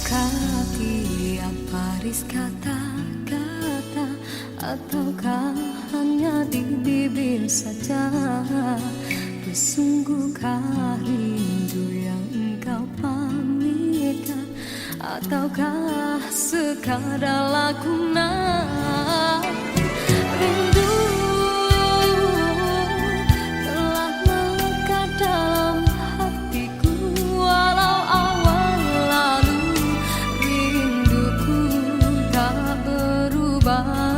Ataukah tiap baris kata-kata, ataukah hanya di bibir saja? Bersungguhkah rindu yang engkau pamitkan, ataukah sekadar lakonan? Rindu telah melekat dalam hatiku, walau awal lalu rinduku tak berubah.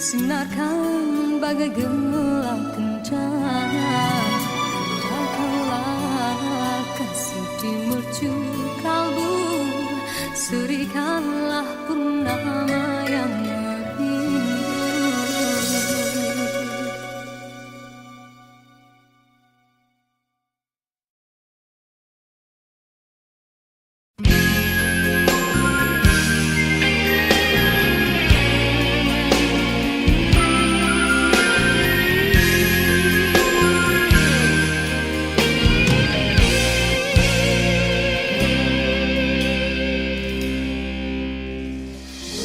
Sinarkan bagai gelang kencana, datanglah kasih di mercu kalbu, serikanlah purnama yang merindu.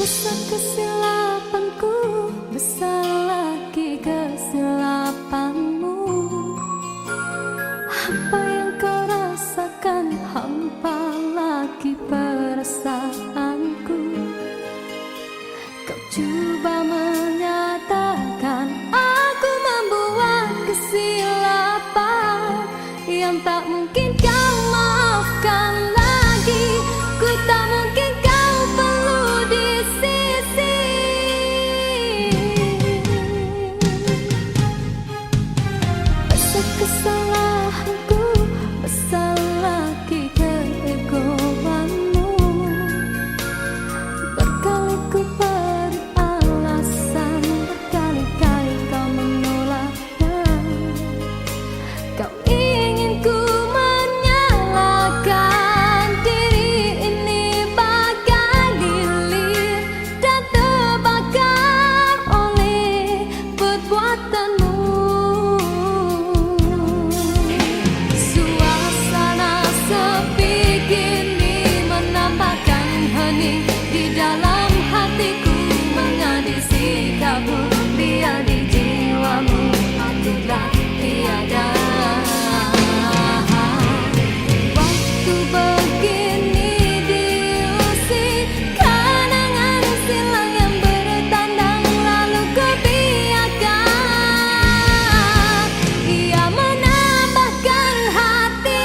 Besar kesilapanku, besar lagi kesilapanmu. Apa yang kau rasakan, hampa lagi perasaanku. Kau coba menyatakan aku membuat kesilapan yang tak mungkin kau maafkan lagi. Ku tak mungkin kau perlu di sisi. ini di dalam hatiku mengadi sikapmu, biar di jiwamu akulah tiada. Waktu begini diusik kenangan silam yang bertandang, lalu kebiarkan ia menambahkan hati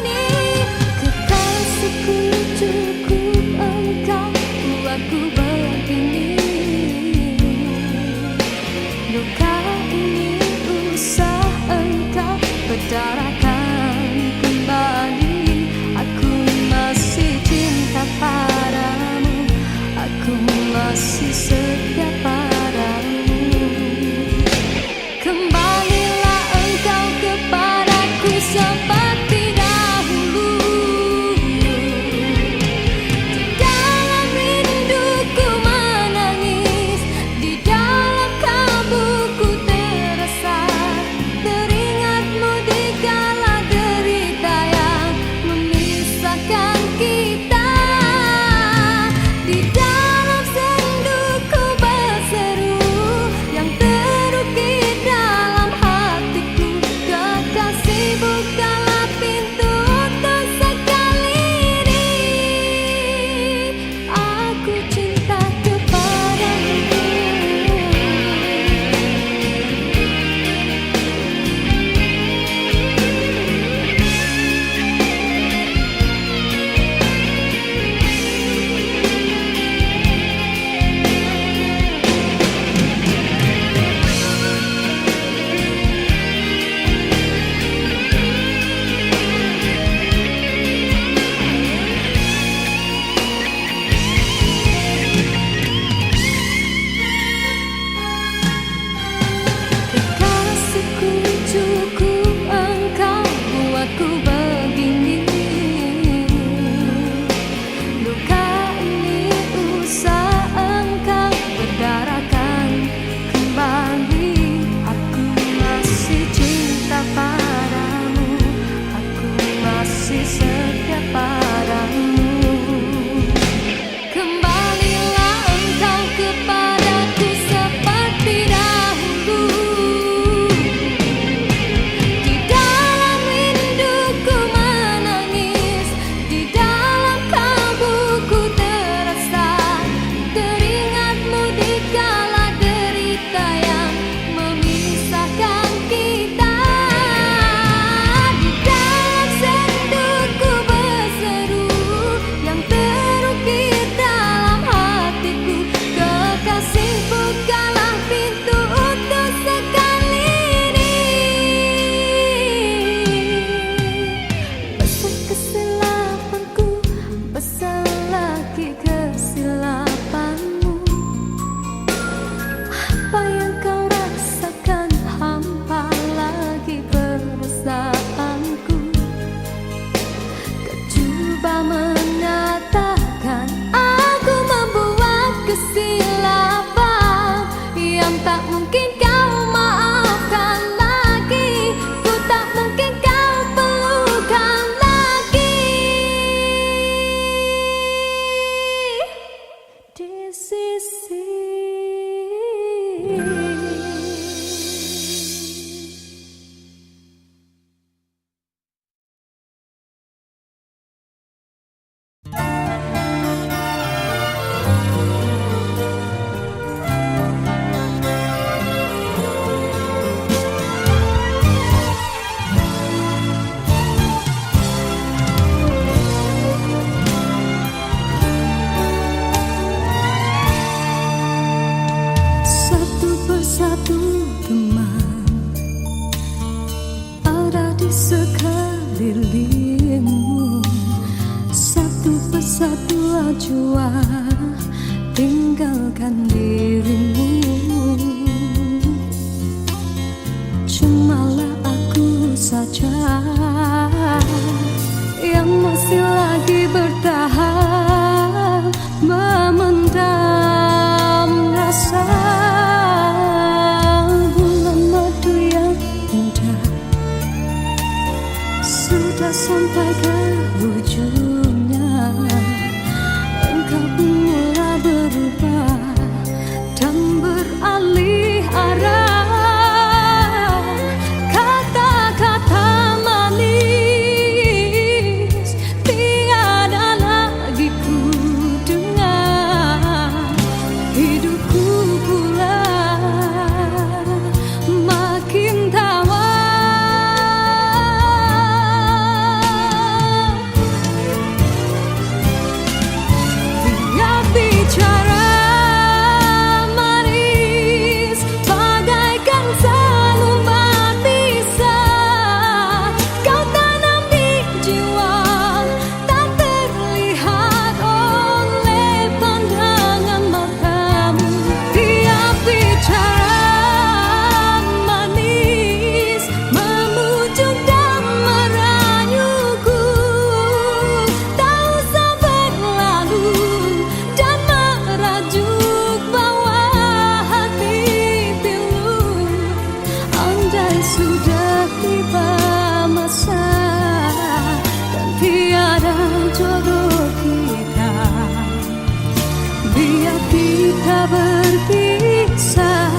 ini. Kekasihku cukup engkau buatku begini. Luka ini usah engkau berdarakan kembali. Aku masih cinta padamu, aku masih setia padamu. Kembalilah engkau kepadaku seperti dahulu. Di dalam rinduku menangis, di dalam kalbuku terasa, teringatmu di kala derita yang memisahkan kita. Di dalam senduku berseru yang terukir dalam hatiku, kekasih bukalah pintu untuk sekali ini. Aku cinta kepadamu. Kekasihku cukup engkau buatku begini. Luka ini usah engkau berdarakan kembali. Aku masih cinta padamu, aku masih setia padamu. Kembalilah engkau kepadaku seperti dahulu. Di dalam rinduku menangis, di dalam kalbuku terasa, teringatmu di kala derita yang memisahkan kita. Di dalam senduku berseru yang terukir dalam hatiku, kekasih bukalah pintu untuk sekali ini. Besar kesilapanku, besar lagi kesilapanmu. Apa yang kau rasakan hampa lagi perasaanku. Kau coba mengatakan aku membuat kesilapan yang tak mungkin kau maafkan lagi. Ku tak mungkin kau pelukan lagi. Di sisi satu persatu teman ada di sekelilingmu. Satu persatu acuan tinggalkan dirimu. Cumalah aku saja yang masih lagi bertahan, memendam rasa. Bulan madu yang indah sudah sampai ke ujungnya. Engkau kita berpisah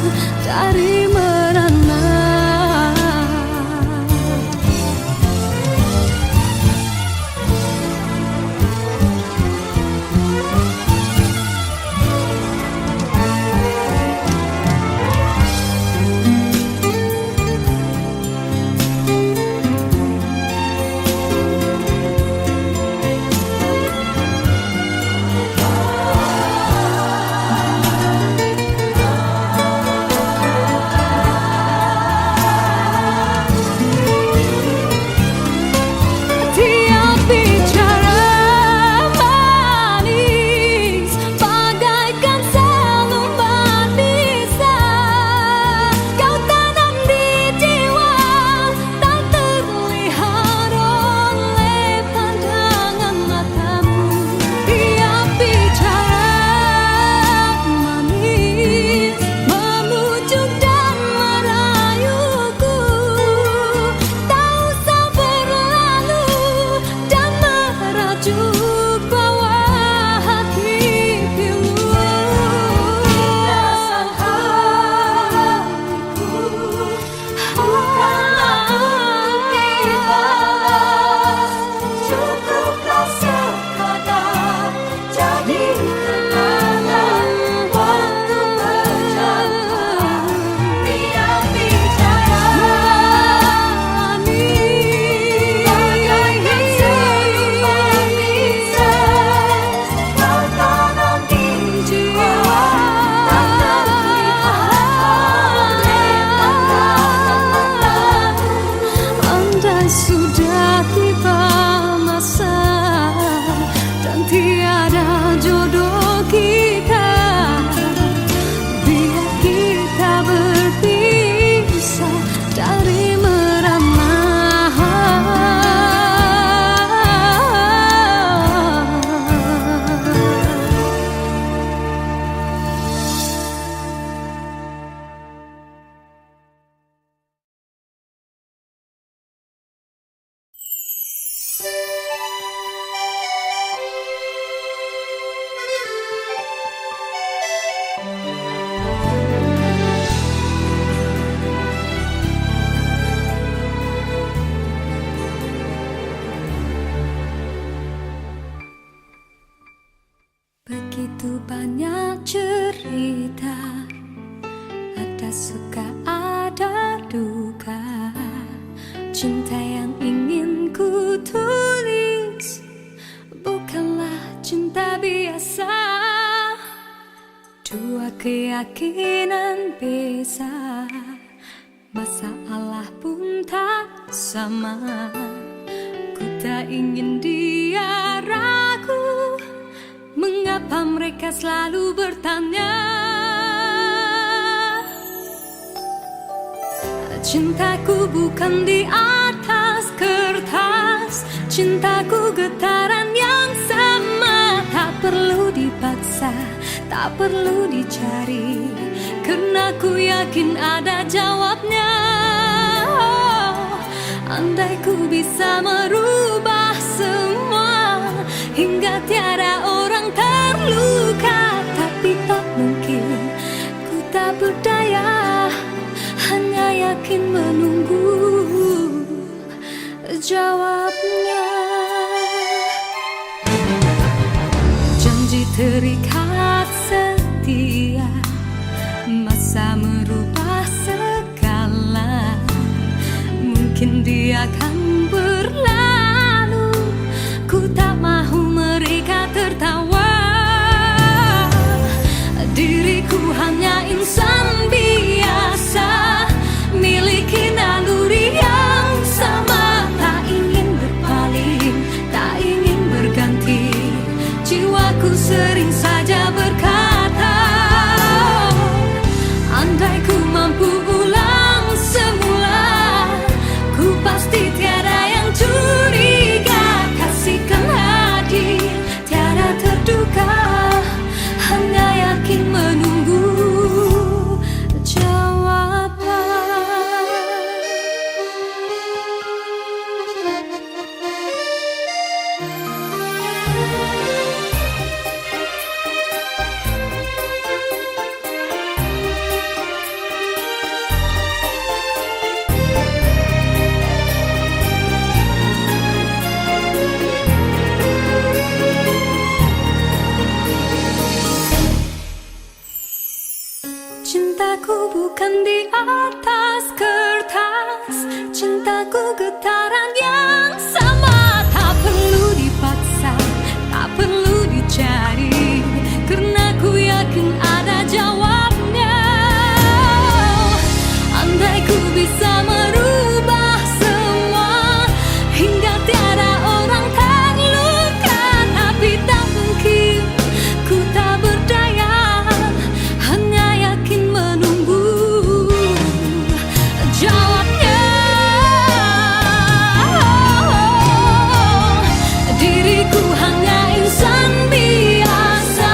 dari merana. Sudah tiba masa dan tiada jodoh kita, biar kita berpisah dari merana. Begitu banyak cerita, ada suka ada duka. Cinta yang ingin ku tulis bukanlah cinta biasa. Dua keyakinan beza, masalah pun tak sama. Ku tak ingin dia ragu, mengapa mereka selalu bertanya. Cintaku bukan di atas kertas, cintaku getaran yang sama. Tak perlu dipaksa, tak perlu dicari, karena ku yakin ada jawabnya. Andai ku bisa merubah semua hingga tiada orang terluka, tapi tak mungkin, ku tak berdaya, hanya yakin menunggu jawabnya. Janji terikat setia, masa merubah segala. Mungkin dia akan berlalu, ku tak mahu mereka tertawa. Diriku hanya insan biasa, miliki naluri yang sama. Tak ingin berpaling, tak ingin berganti, jiwaku sering saja berkata, andai ku mampu ulang semula, ku pasti tiada Ku bukan di atas kertas, cintaku getaran yang sama. Tak perlu dipaksa, tak perlu dicari, karena ku yakin ada jawabnya. Andai ku bisa merubah semua hingga tiada orang terluka, tapi tak mungkin, ku tak berdaya, hanya yakin menunggu jawabnya. Diriku hanya insan biasa,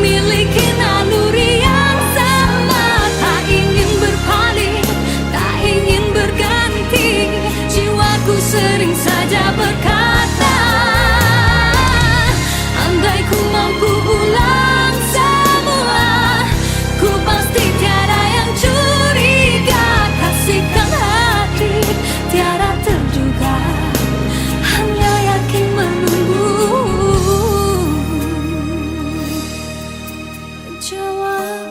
miliki naluri yang sama. Tak ingin berpaling, tak ingin berganti, jiwaku sering saja berkata, andai ku mampu ulang semua, ku pasti tiada yang curiga. Kasihkan hati tiada terduga, hanya yakin menunggu jawaban.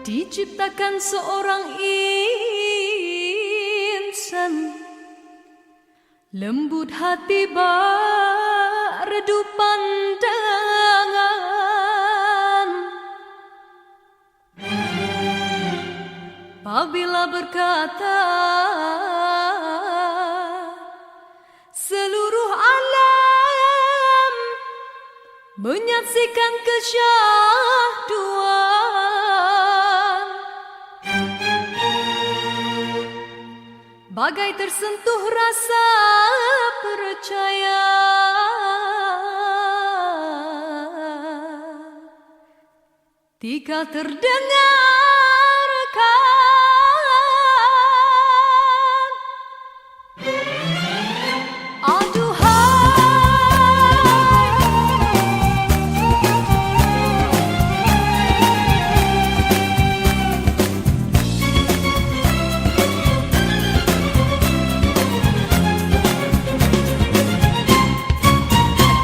Diciptakan seorang insan, lembut hati berredup pandangan. Apabila berkata, seluruh alam menyaksikan kesyahduan, bagai tersentuh rasa percaya. Tika terdengarkan,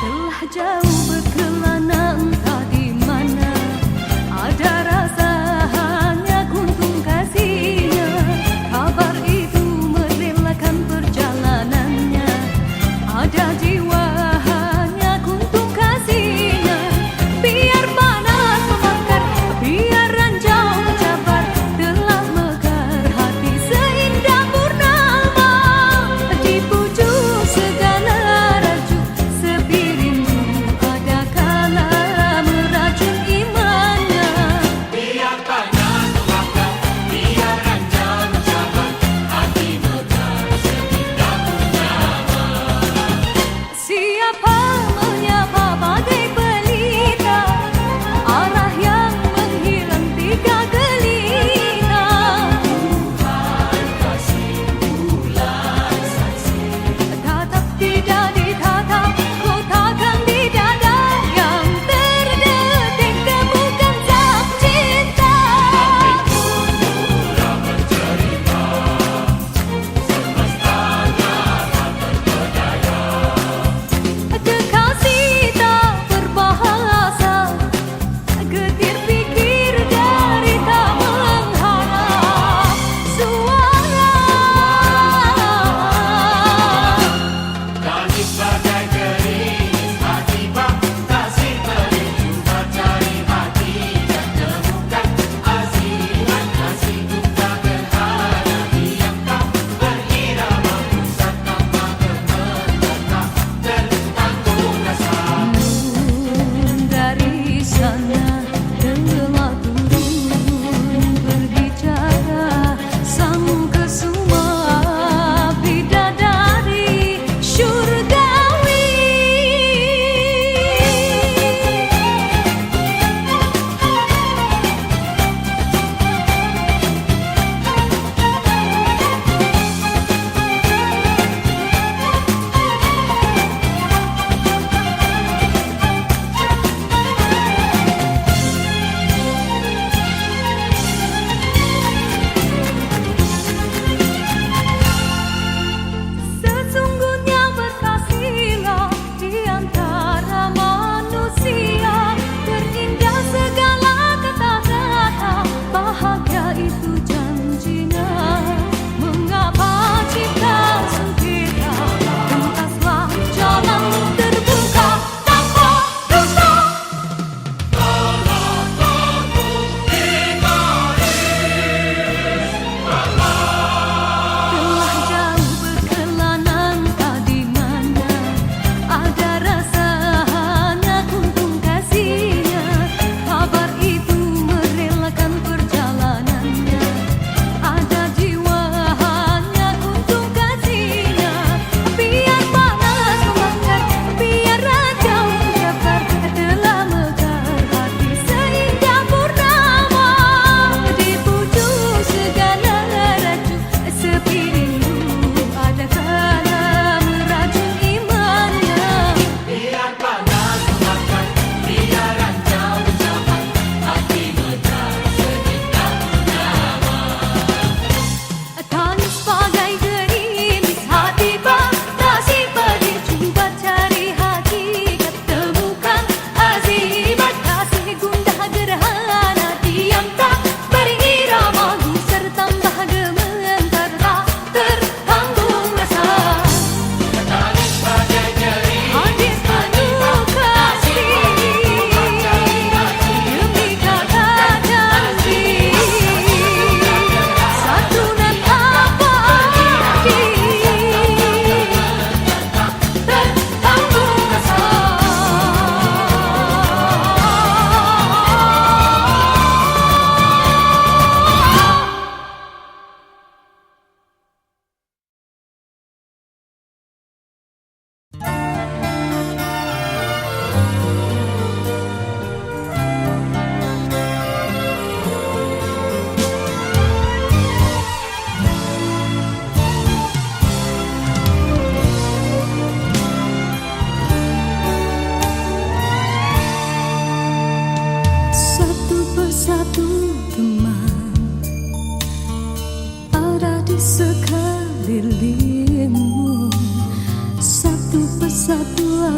telah jauh berkelana entah di mana, ada rasa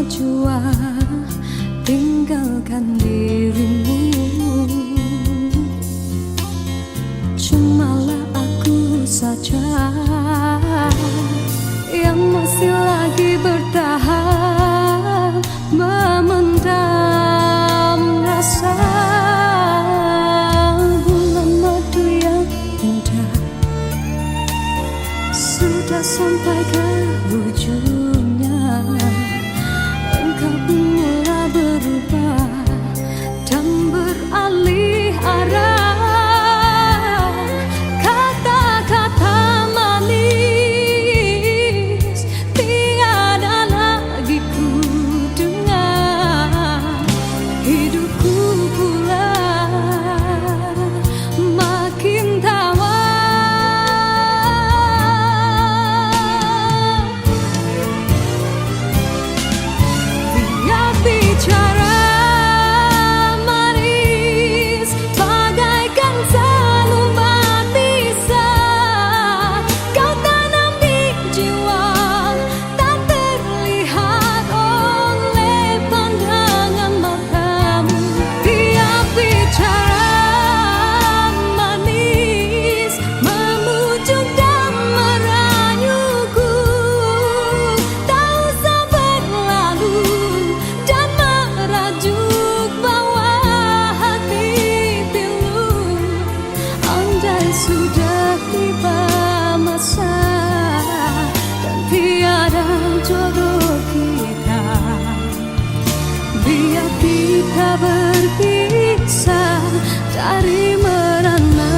jua tinggalkan dirimu. Cumalah aku saja yang masih lagi bertahan, memendam rasa. Bulan madu yang indah sudah sampai ke ujungnya. Engkau pun mulai berubah dan beralih arah. Kata-kata manis tiada lagi ku dengar. Hidupku pula makin tawar. Bicara manis bagaikan selumbat bisa kau tanam di jiwa, tak terlihat oleh pandangan matamu. Tiap bicara manis memujuk dan merayuku, tak usah berlalu dan merajuk bawa hati pilu. Andai sudah tiba masa dan tiada jodoh kita, biar kita berpisah dari merana.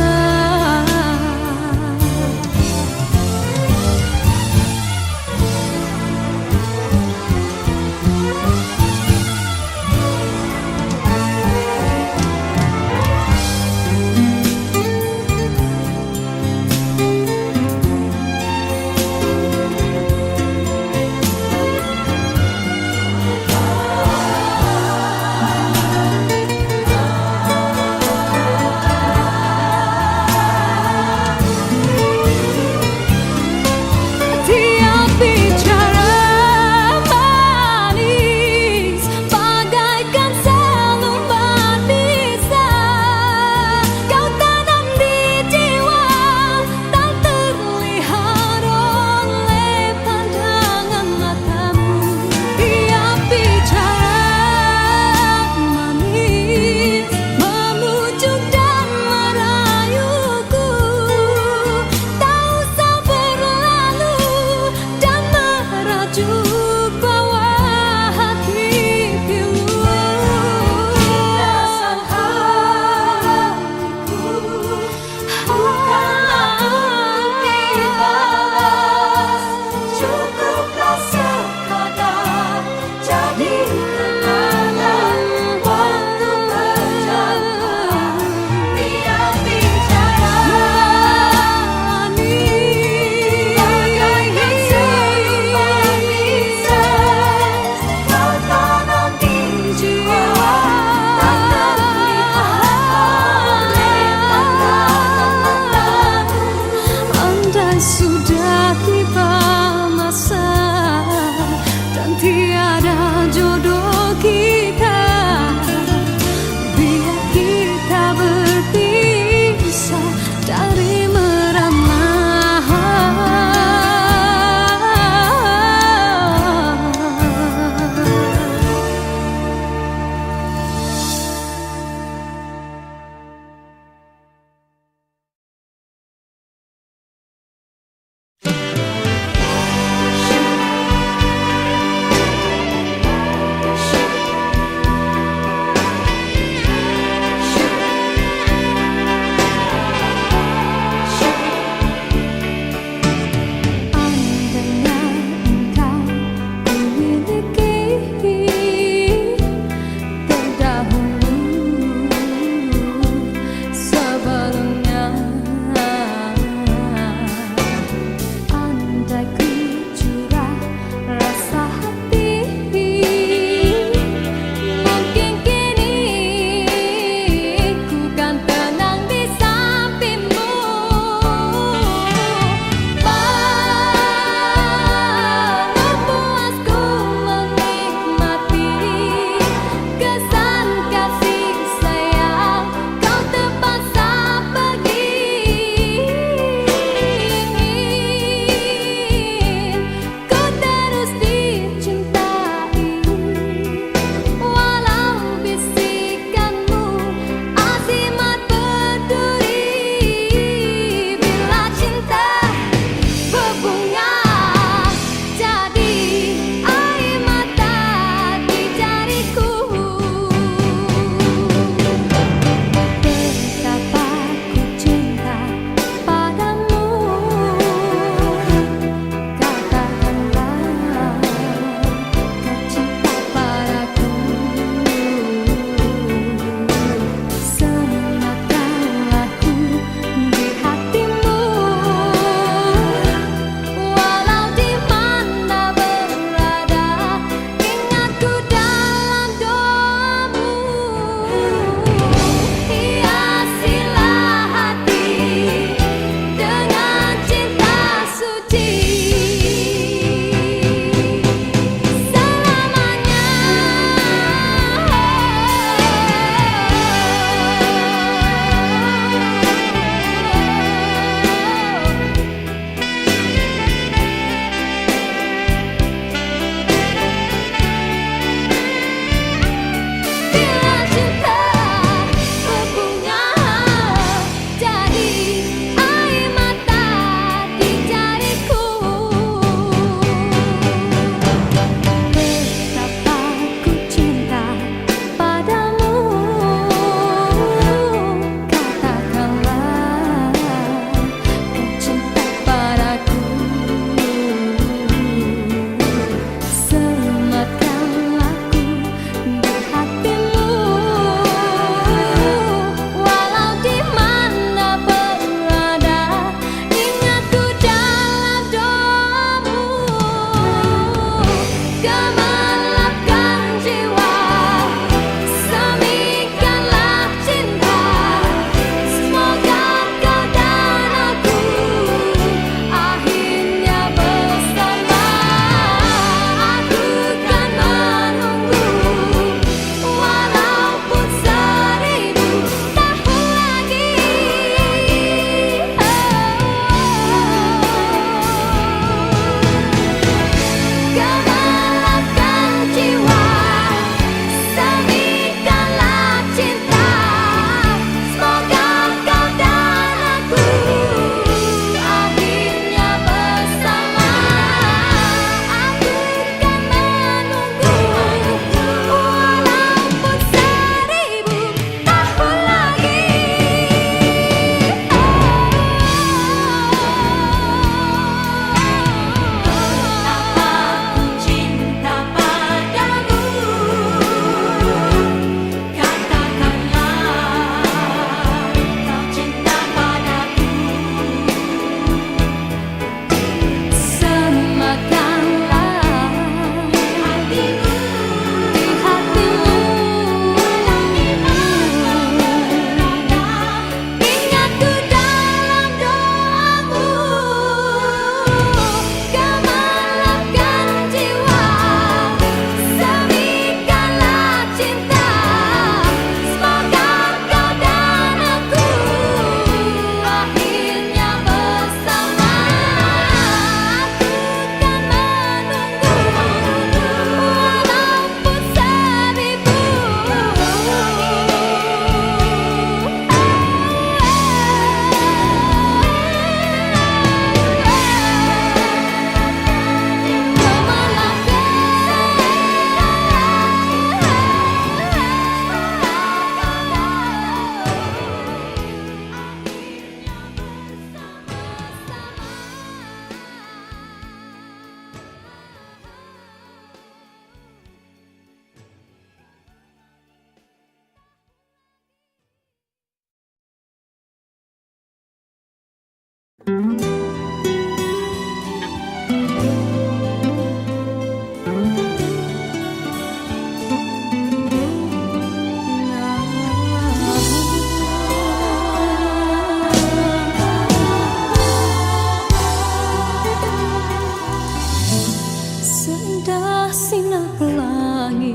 sinar pelangi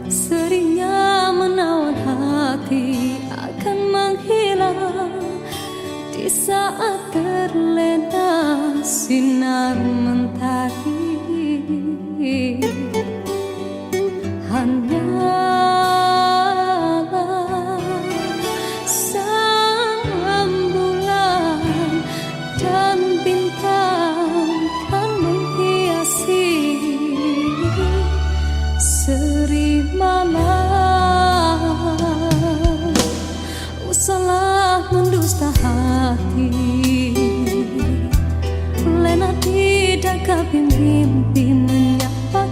seringnya menawan hati akan menghilang di saat terlena sinar mentari. Hanyalah sang bulan dan bintang kan menghiasi seri malam. Usahlah mendusta hati, lena tidak mimpi menyapa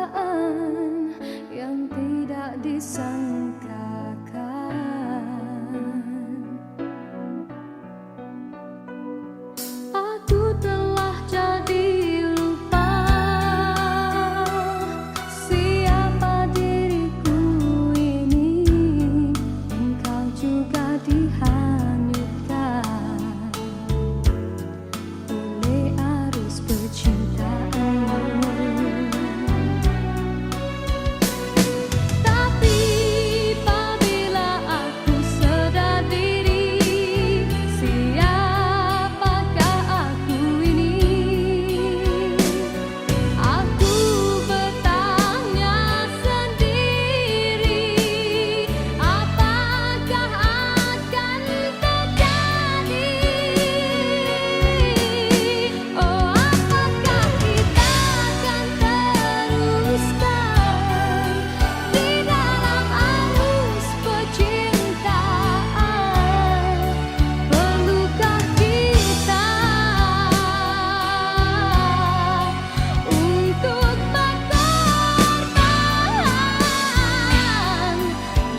cobaan yang tidak disangkakan. Aku telah jadi lupa siapa diriku ini. Engkau juga dihanyutkan oleh arus percintaanmu. Tapi apabila aku sedar diri, siapakah aku ini? Aku bertanya sendiri, apakah akan terjadi? Oh, apakah kita akan teruskan di dalam arus percintaan? Perlukah kita untuk berkorban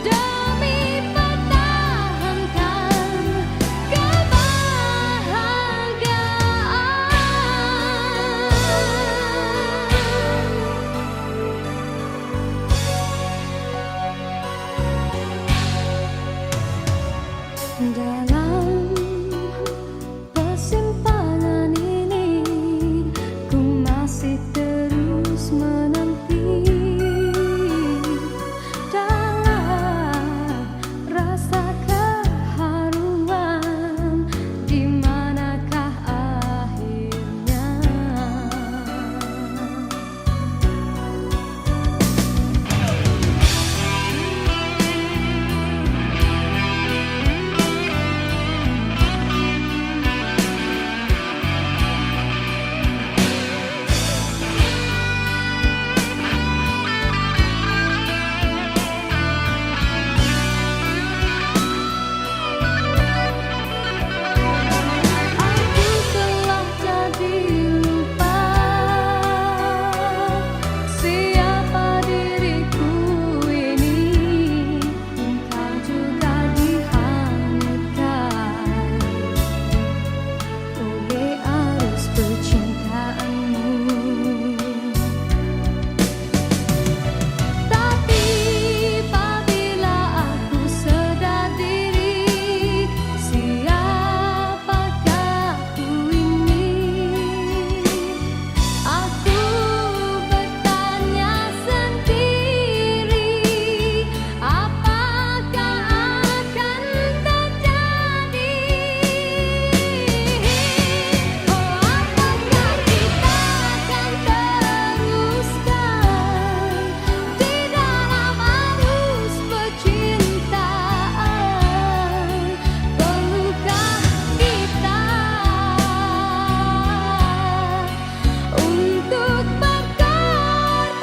demi pertahankan kebahagiaan? Dalam persimpangan ini, ku masih terus menanti dalam rasa keharuan. Di manakah akhirnya? Aku telah jadi lupa siapa diriku ini. Engkau juga dihanyutkan oleh arus percintaanmu. Tapi apabila aku sedar diri, siapakah aku ini? Aku bertanya sendiri, apakah akan terjadi? Oh, apakah kita akan teruskan di dalam arus percintaan? Perlukah kita untuk berkorban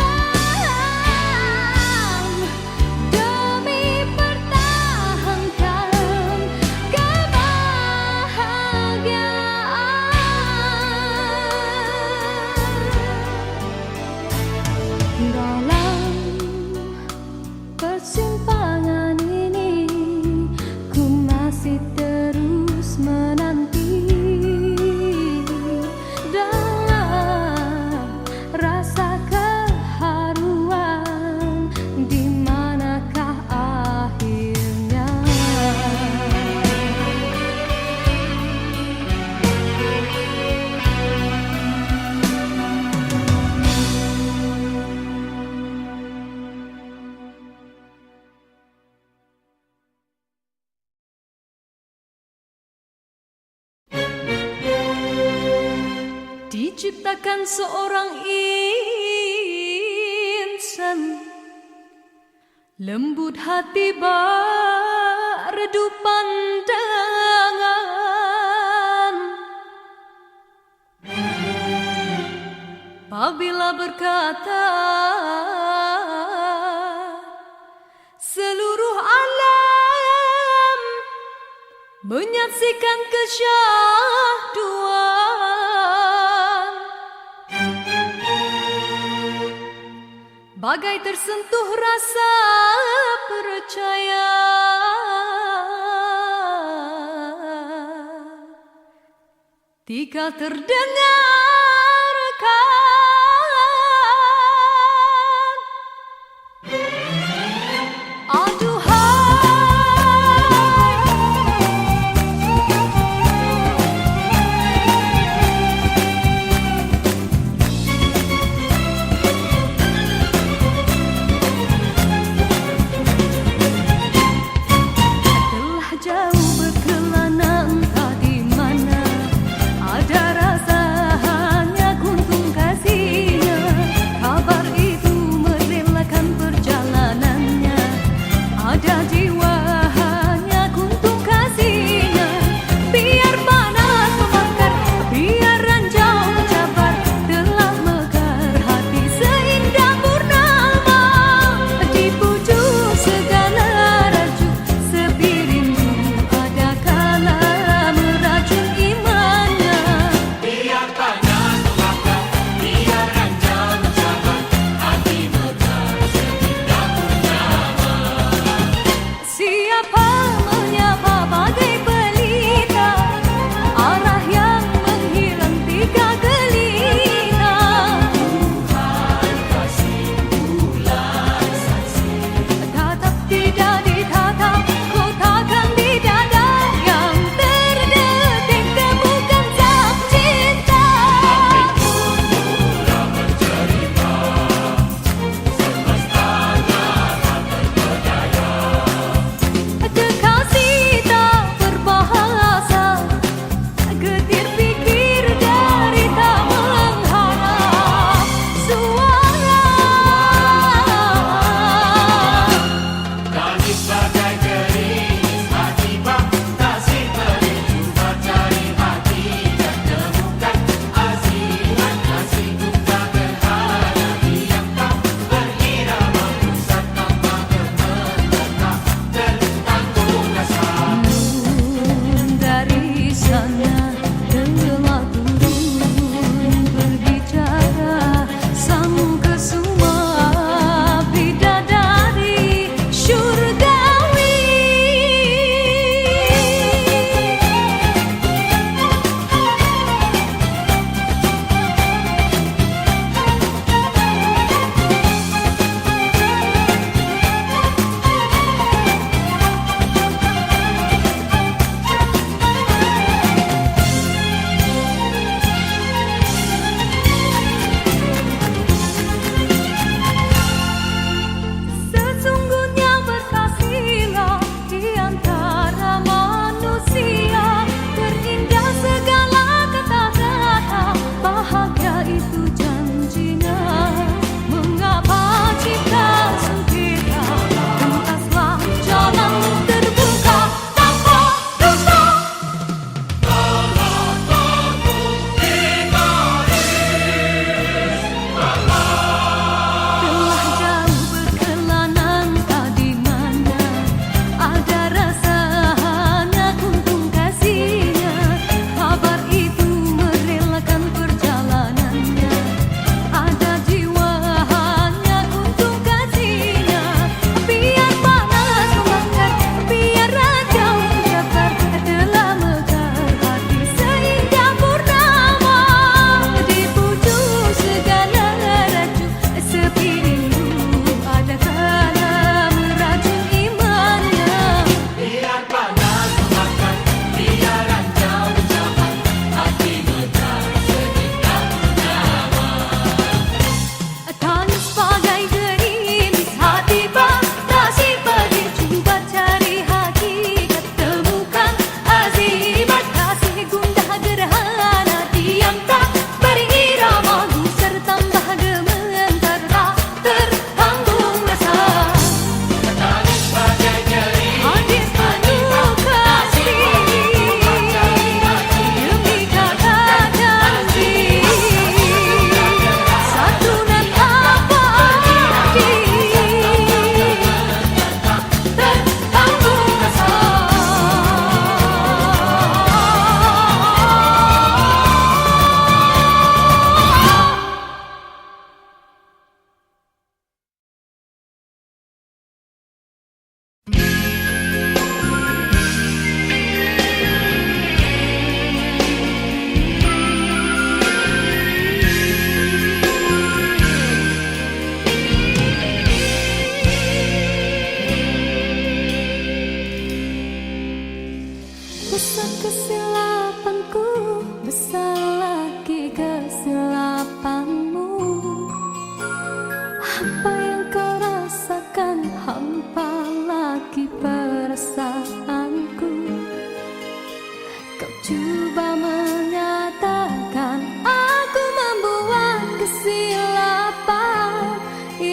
demi pertahankan kebahagiaan? Dalam persimpangan ini, ku masih terus menanti dalam rasa keharuan. Di manakah akhirnya? Diciptakan seorang insan, lembut hati berdu pandangan. Apabila berkata, seluruh alam menyaksikan kesyahduan. bagai tersentuh rasa percaya. Tika terdengarkan, telah jauh berkelana entah di mana, ada rasa hanya guntung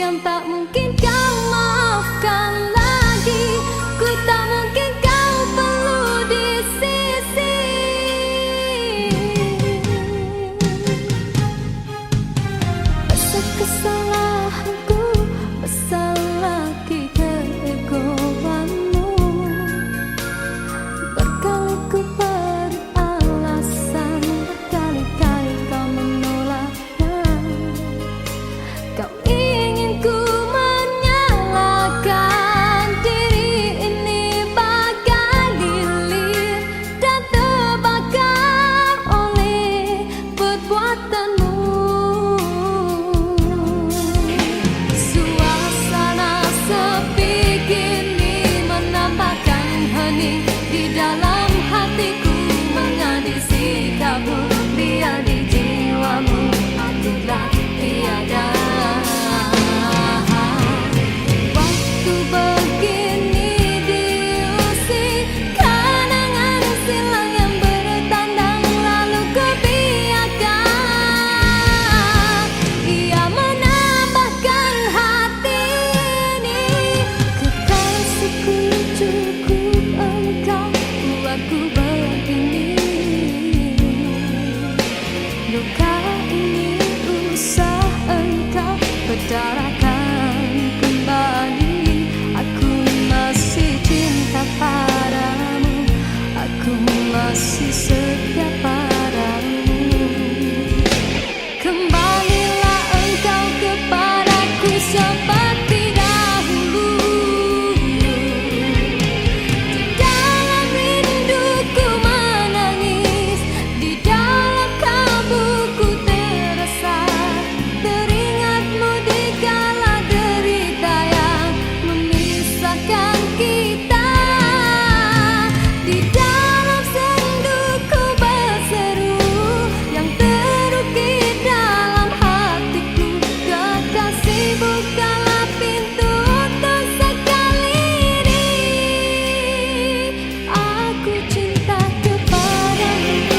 yang tak mungkin kau maafkan lagi. Ku tak mungkin kau perlu di sisi. Besar kesalahanku, besar lagi keegoanmu. Berkali ku beri alasan, berkali-kali kau menolaknya. Kau ingin ku menyalahkan diri ini bagai lilin dan terbakar oleh perbuatanmu. Suasana sepi kini menambahkan hening di dalam hatiku, mengani sikapmu, biar di jiwamu akulah tiada. Waktu begini diusik, kenangan silam yang bertandang lalu ku biarkan. Ia menambahkan hati ini, kekasihku cukup engkau buatku begini. Luka ini usah engkau berdarakan kembali. Aku masih cinta padamu, aku masih setia padamu. Kembalilah engkau kepadaku seperti dahulu. Di dalam rinduku menangis, di dalam kalbuku terasa, teringatmu di kala derita yang memisahkan kita. Di dalam senduku berseru yang terukir dalam hatiku, kekasih bukalah pintu untuk sekali ini. Aku cinta kepadamu.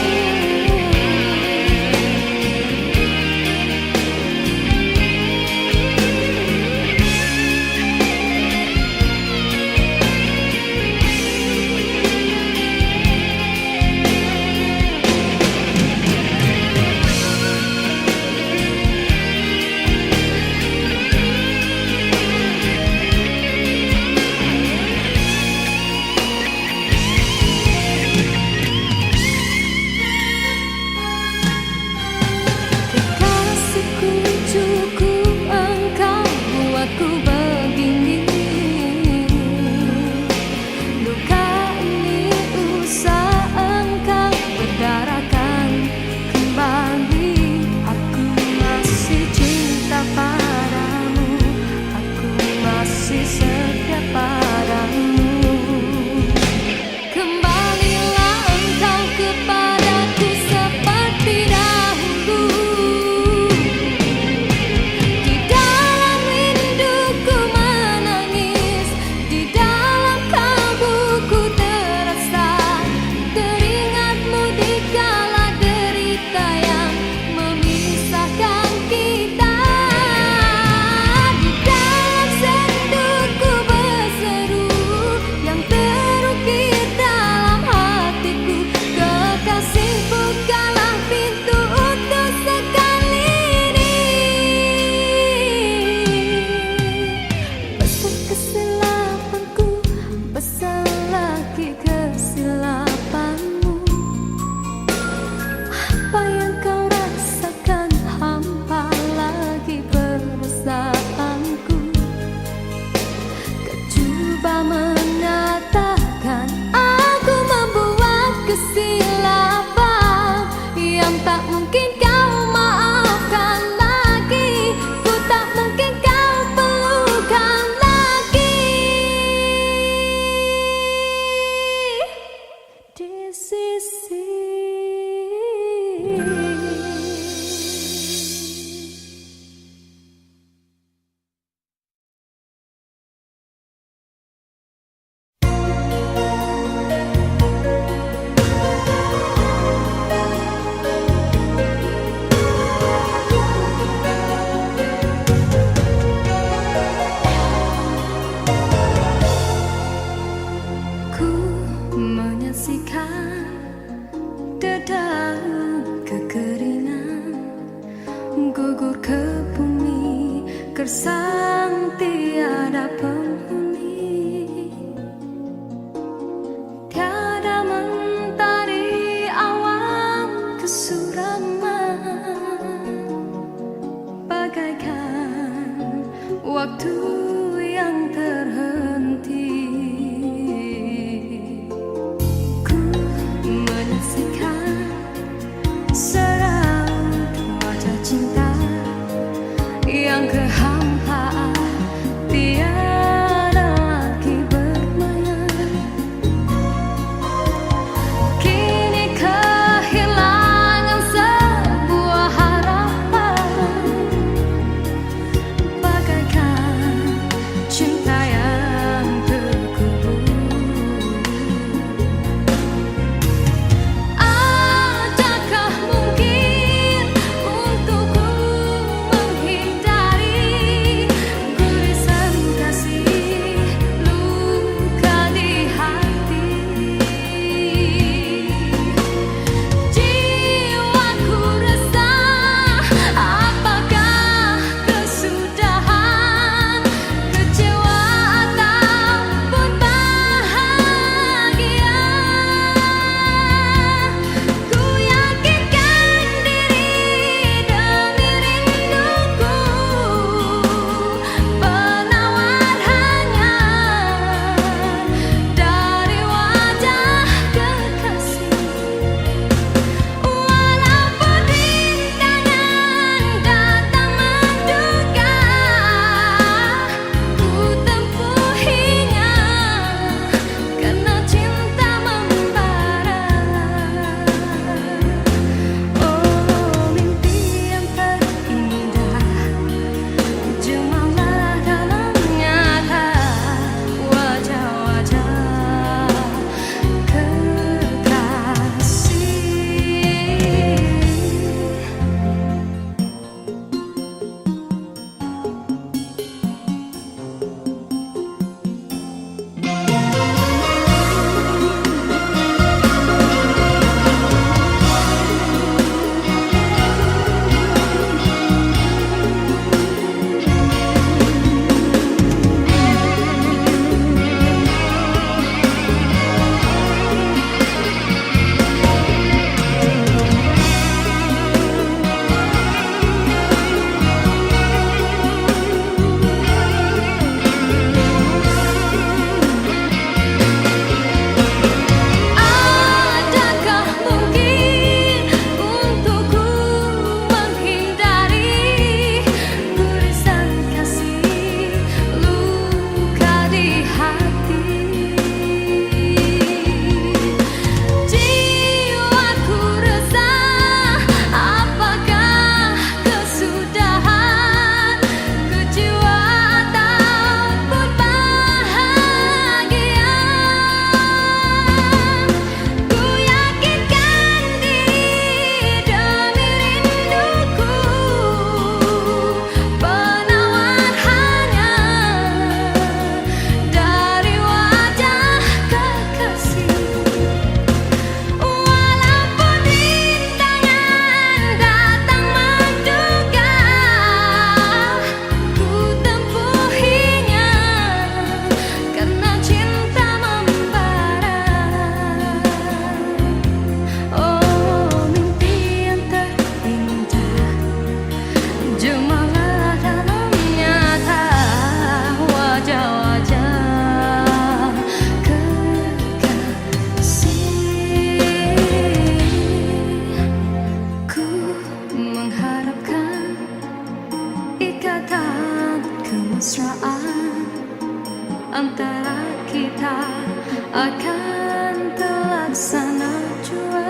Kekasihku cukup engkau buatku begini. Luka ini usah engkau berdarakan kembali. Aku masih cinta padamu, aku masih setia padamu. Kembalilah engkau kepadaku seperti dahulu. Di dalam rinduku menangis, di dalam kalbuku terasa, teringatmu di kala derita yang memisahkan kita. Di dalam senduku yang terhenti. Ku menyaksikan seraut wajah cinta yang kehampaan, tiada lagi bermayar. Kini kehilangan sebuah harapan, bagaikan cinta yang terkubur. Adakah mungkin untukku menghindari gurisan kasih luka di hati? Jiwaku resah, apakah kesudahan? Kecewa ataupun bahagia? Ku yakinkan diri demi rinduku, penawar hanya dari wajah kekasih. Walaupun rintangan datang menduga, ku tempuhinya karena cinta membara. Oh, mimpi yang terindah, jemalah dalam nyata wajah-wajah kekasih. Adakah mungkin untukku menghindari gurisan kasih luka di hati? Jiwaku resah, apakah kesudahan? Kecewa ataupun bahagia? Ku yakinkan diri demi rinduku, penawar hanya dari wajah kekasih. Walaupun rintangan datang menduga, ku tempuhinya karena cinta membara. Oh, mimpi yang terindah, jemalah dalam nyata wajah-wajah kekasih. Ku mengharapkan ikatan kemesraan antara kita akan terlaksana jua.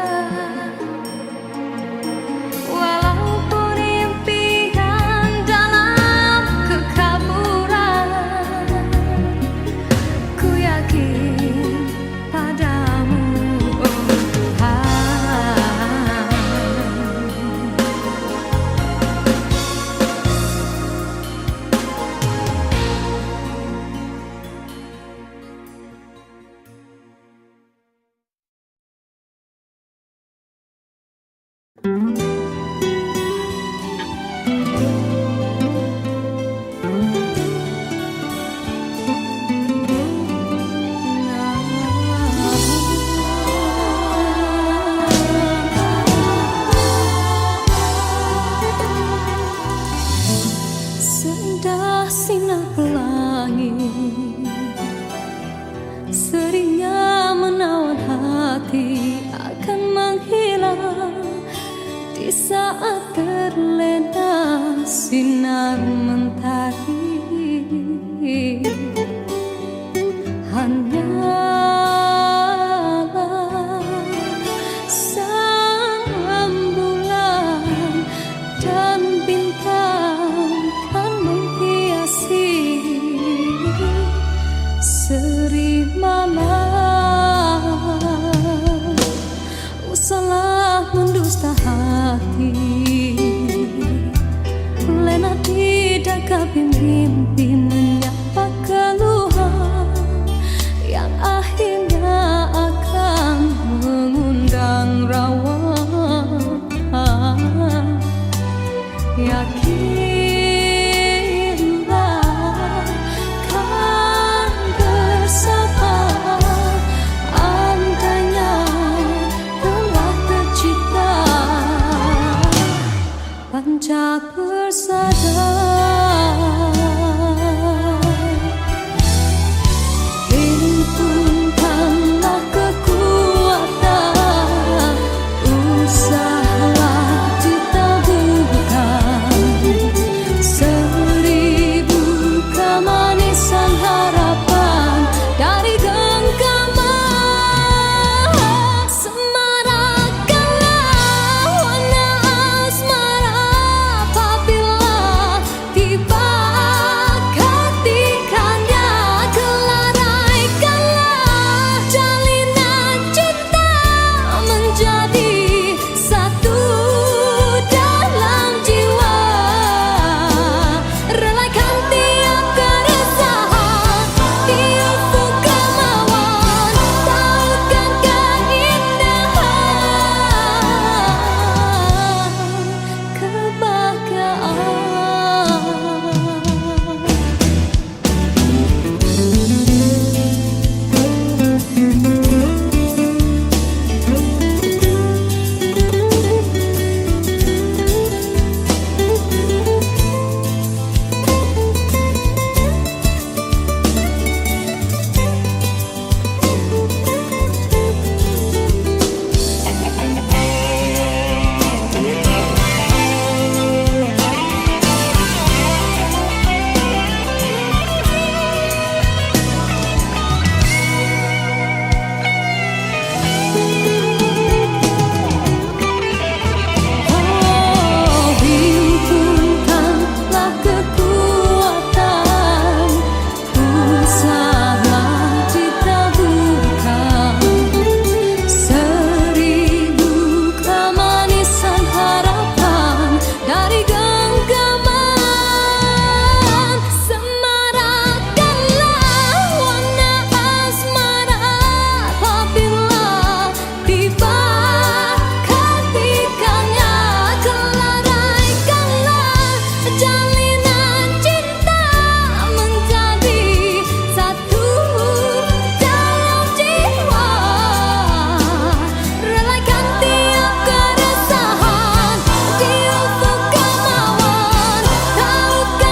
hati. Lena tidak keping mimpi menyapa keluhan yang akhirnya akan mengundang rawa. Yakinlah kan bersama, andainya telah tercipta panca persada. Himpunkanlah kekuatan, usahalah ditaburkan seribu kemanisan harapan dari genggaman. Semarakkanlah warna asmara apabila tiba ketikannya. Kelaraikanlah jalinan cinta menjadi satu dalam jiwa. Relakan tiap keresahan di ufuk kemauan, tautkan keindahan himpunkanlah kekuatan, usahalah ditaburkan seribu kemanisan harapan dari genggaman. Semarakkanlah warna asmara apabila tiba ketikannya. Kelaraikanlah jalinan cinta menjadi satu dalam jiwa. Relakan tiap keresahan di ufuk kemauan, tautkan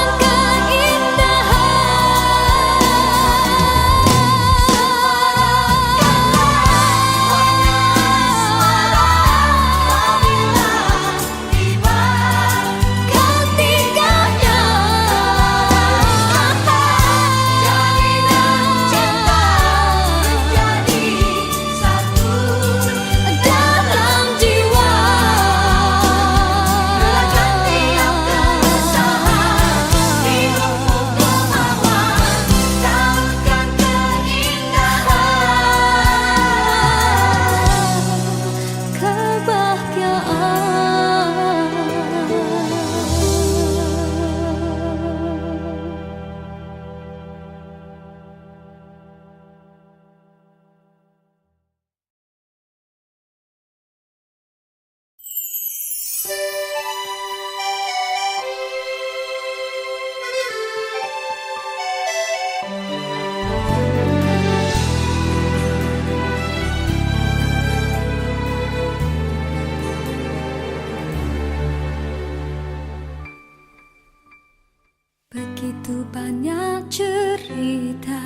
begitu banyak cerita,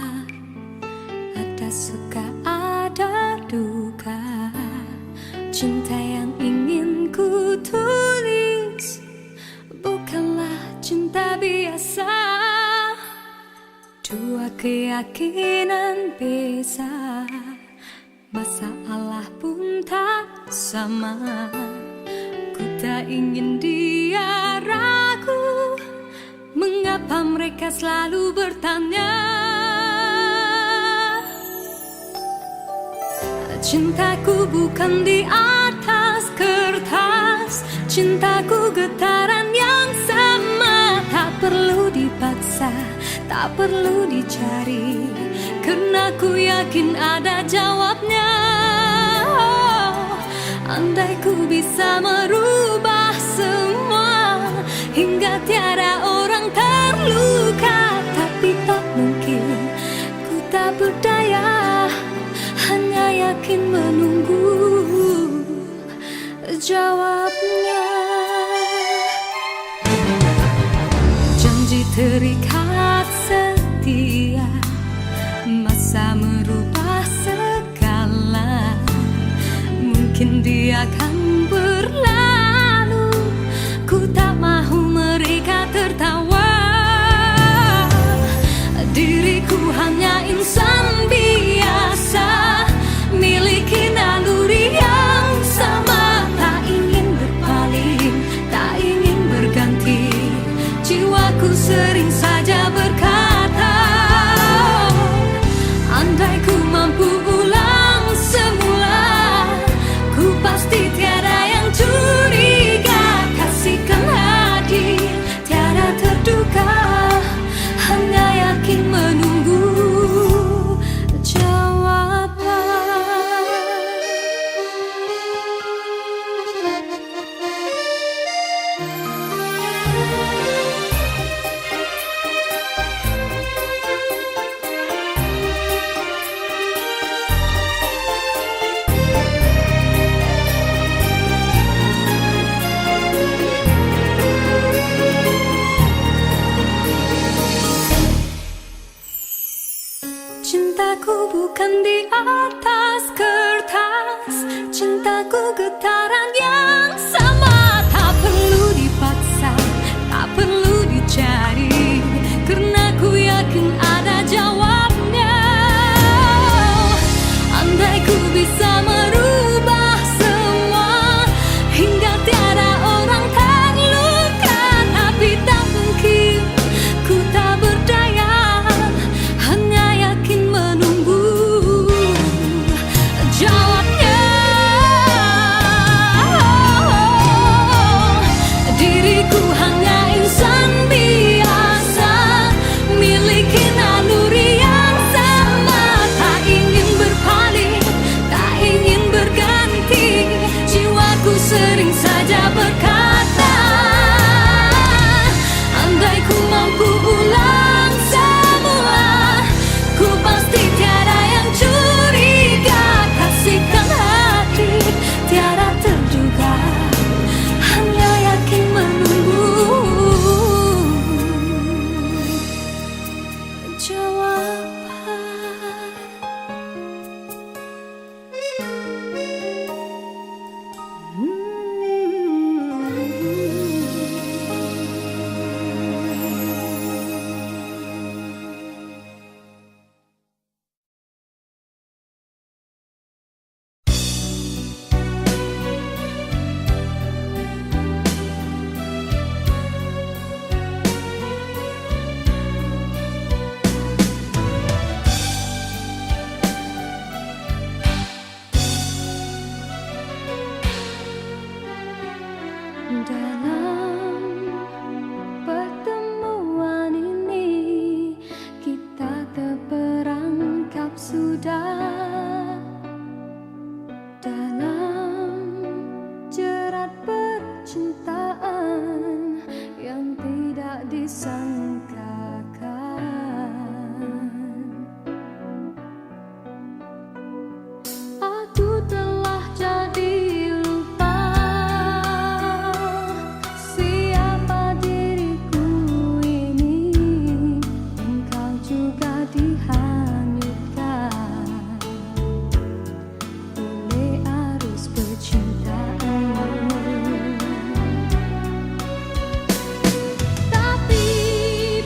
ada suka ada duka. Cinta yang ingin ku tulis bukanlah cinta biasa. Dua keyakinan beza, masalah pun tak sama. Ku tak ingin dia ragu, mengapa mereka selalu bertanya. Cintaku bukan di atas kertas, Cintaku getaran yang sama, tak perlu dipaksa, tak perlu dicari, karena ku yakin ada jawabnya. Andai ku bisa merubah semua hingga tiada orang terluka, tapi tak mungkin, ku tak berdaya, hanya yakin menunggu jawabnya. Janji terikat setia, masa merubah segala. Mungkin dia akan berlalu, ku tak mahu mereka tertawa. Diriku hanya insan biasa, miliki naluri yang sama. Tak ingin berpaling, tak ingin berganti, jiwaku sering saja berkata, andai ku mampu ulang semula, ku pasti tiada yang curiga. Kasihkan hadir, tiada terduga, hanya yakin menunggu jawaban. Cintaku bukan di atas kertas, cintaku getaran yang sama. Tak perlu dipaksa, tak perlu dicari, karena ku yakin ada jawabnya. Andai ku bisa merubah semua hingga tiada orang terluka, tapi tak mungkin, ku tak berdaya, hanya yakin menunggu jawabnya. Diriku hanya insan biasa, miliki naluri yang sama. Tak ingin berpaling, tak ingin berganti, jiwaku sering saja berkata, andai ku mampu ulang semua, ku pasti tiada yang curiga. Kasihkan hati, tiada terduga, hanya yakin menunggu jawaban. Dalam pertemuan ini kita terperangkap sudah dalam jerat percintaan yang tidak disangkakan. Aku telah jadi lupa siapa diriku ini. Engkau juga dihanyutkan oleh arus percintaan. Tapi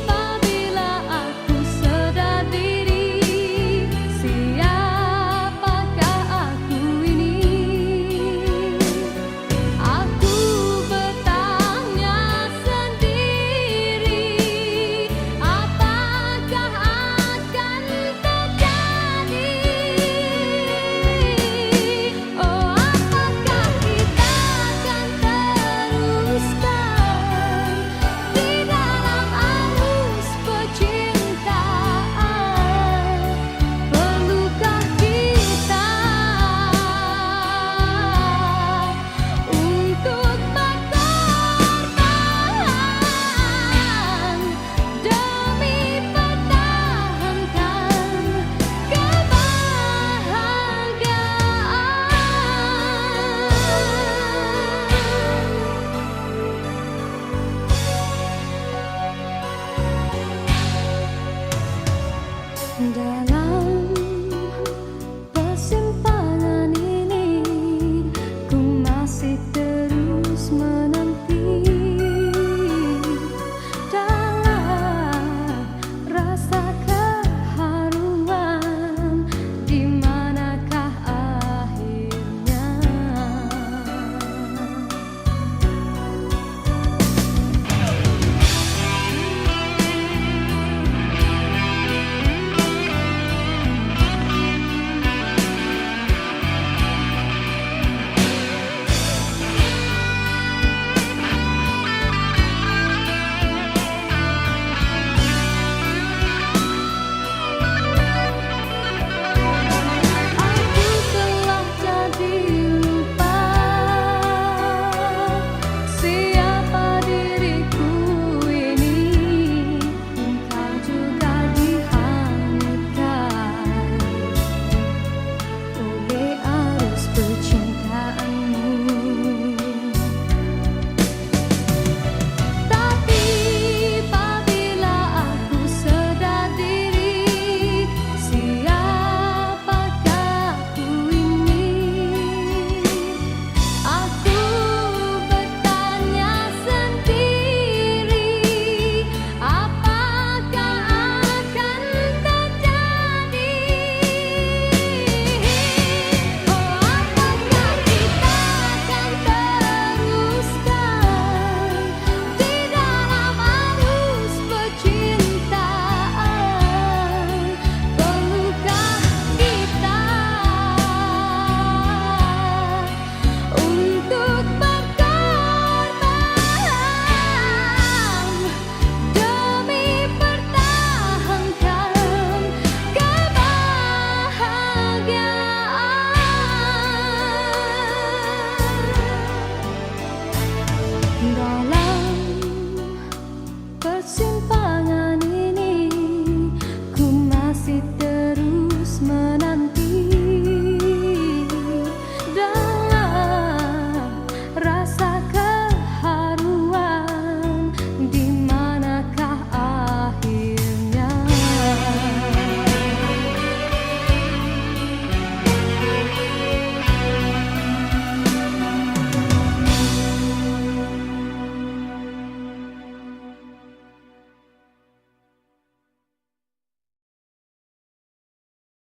apabila aku sedar diri, siapakah aku ini? Aku bertanya sendiri, apakah akan Dalam